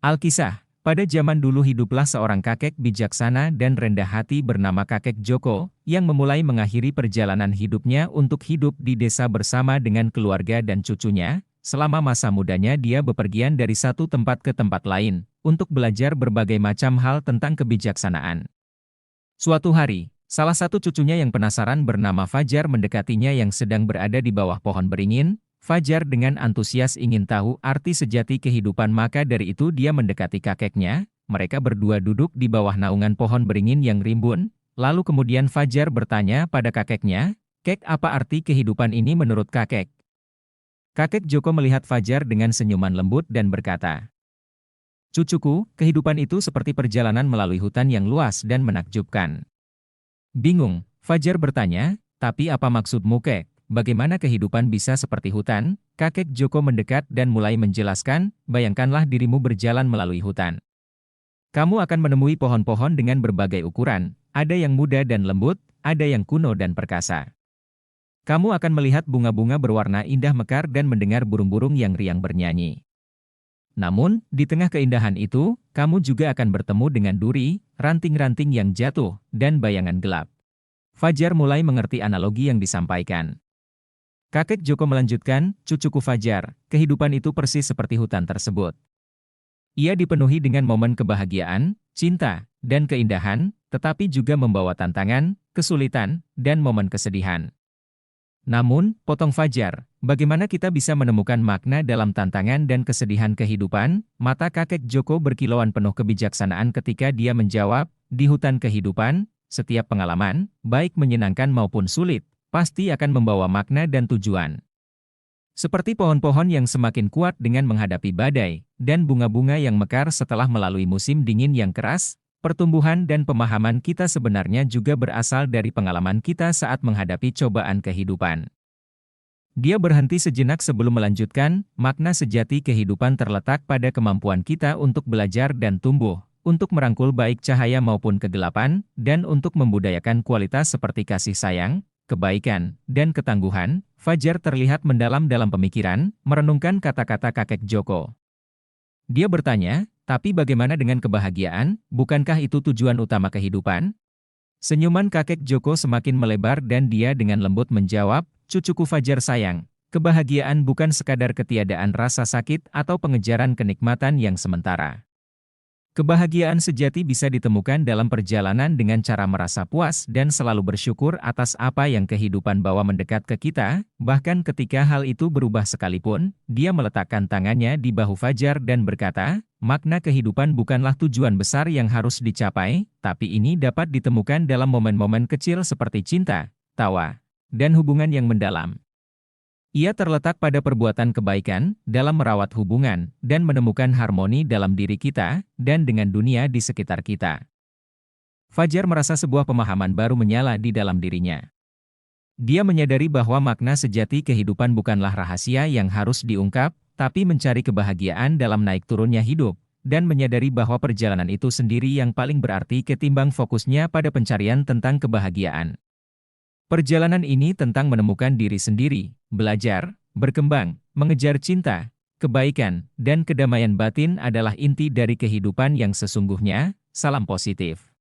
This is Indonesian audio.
Alkisah, pada zaman dulu hiduplah seorang kakek bijaksana dan rendah hati bernama Kakek Joko, yang memulai mengakhiri perjalanan hidupnya untuk hidup di desa bersama dengan keluarga dan cucunya. Selama masa mudanya dia bepergian dari satu tempat ke tempat lain, untuk belajar berbagai macam hal tentang kebijaksanaan. Suatu hari, salah satu cucunya yang penasaran bernama Fajar mendekatinya yang sedang berada di bawah pohon beringin. Fajar dengan antusias ingin tahu arti sejati kehidupan, maka dari itu dia mendekati kakeknya. Mereka berdua duduk di bawah naungan pohon beringin yang rimbun. Lalu kemudian Fajar bertanya pada kakeknya, "Kek, apa arti kehidupan ini menurut kakek?" Kakek Joko melihat Fajar dengan senyuman lembut dan berkata, "Cucuku, kehidupan itu seperti perjalanan melalui hutan yang luas dan menakjubkan." Bingung, Fajar bertanya, "Tapi apa maksudmu, Kek? Bagaimana kehidupan bisa seperti hutan?" Kakek Joko mendekat dan mulai menjelaskan, "Bayangkanlah dirimu berjalan melalui hutan. Kamu akan menemui pohon-pohon dengan berbagai ukuran, ada yang muda dan lembut, ada yang kuno dan perkasa. Kamu akan melihat bunga-bunga berwarna indah mekar dan mendengar burung-burung yang riang bernyanyi. Namun, di tengah keindahan itu, kamu juga akan bertemu dengan duri, ranting-ranting yang jatuh, dan bayangan gelap." Fajar mulai mengerti analogi yang disampaikan. Kakek Joko melanjutkan, "Cucuku Fajar, kehidupan itu persis seperti hutan tersebut. Ia dipenuhi dengan momen kebahagiaan, cinta, dan keindahan, tetapi juga membawa tantangan, kesulitan, dan momen kesedihan. Namun, potong Fajar, bagaimana kita bisa menemukan makna dalam tantangan dan kesedihan kehidupan?" Mata kakek Joko berkilauan penuh kebijaksanaan ketika dia menjawab, "Di hutan kehidupan, setiap pengalaman, baik menyenangkan maupun sulit, pasti akan membawa makna dan tujuan. Seperti pohon-pohon yang semakin kuat dengan menghadapi badai, dan bunga-bunga yang mekar setelah melalui musim dingin yang keras, pertumbuhan dan pemahaman kita sebenarnya juga berasal dari pengalaman kita saat menghadapi cobaan kehidupan." Dia berhenti sejenak sebelum melanjutkan, "Makna sejati kehidupan terletak pada kemampuan kita untuk belajar dan tumbuh, untuk merangkul baik cahaya maupun kegelapan, dan untuk membudayakan kualitas seperti kasih sayang, kebaikan, dan ketangguhan." Fajar terlihat mendalam dalam pemikiran, merenungkan kata-kata kakek Joko. Dia bertanya, "Tapi bagaimana dengan kebahagiaan? Bukankah itu tujuan utama kehidupan?" Senyuman kakek Joko semakin melebar dan dia dengan lembut menjawab, "Cucuku Fajar sayang, kebahagiaan bukan sekadar ketiadaan rasa sakit atau pengejaran kenikmatan yang sementara. Kebahagiaan sejati bisa ditemukan dalam perjalanan dengan cara merasa puas dan selalu bersyukur atas apa yang kehidupan bawa mendekat ke kita, bahkan ketika hal itu berubah sekalipun." Dia meletakkan tangannya di bahu Fajar dan berkata, "Makna kehidupan bukanlah tujuan besar yang harus dicapai, tapi ini dapat ditemukan dalam momen-momen kecil seperti cinta, tawa, dan hubungan yang mendalam. Ia terletak pada perbuatan kebaikan, dalam merawat hubungan, dan menemukan harmoni dalam diri kita, dan dengan dunia di sekitar kita." Fajar merasa sebuah pemahaman baru menyala di dalam dirinya. Dia menyadari bahwa makna sejati kehidupan bukanlah rahasia yang harus diungkap, tapi mencari kebahagiaan dalam naik turunnya hidup, dan menyadari bahwa perjalanan itu sendiri yang paling berarti ketimbang fokusnya pada pencarian tentang kebahagiaan. Perjalanan ini tentang menemukan diri sendiri, belajar, berkembang, mengejar cinta, kebaikan, dan kedamaian batin adalah inti dari kehidupan yang sesungguhnya. Salam positif.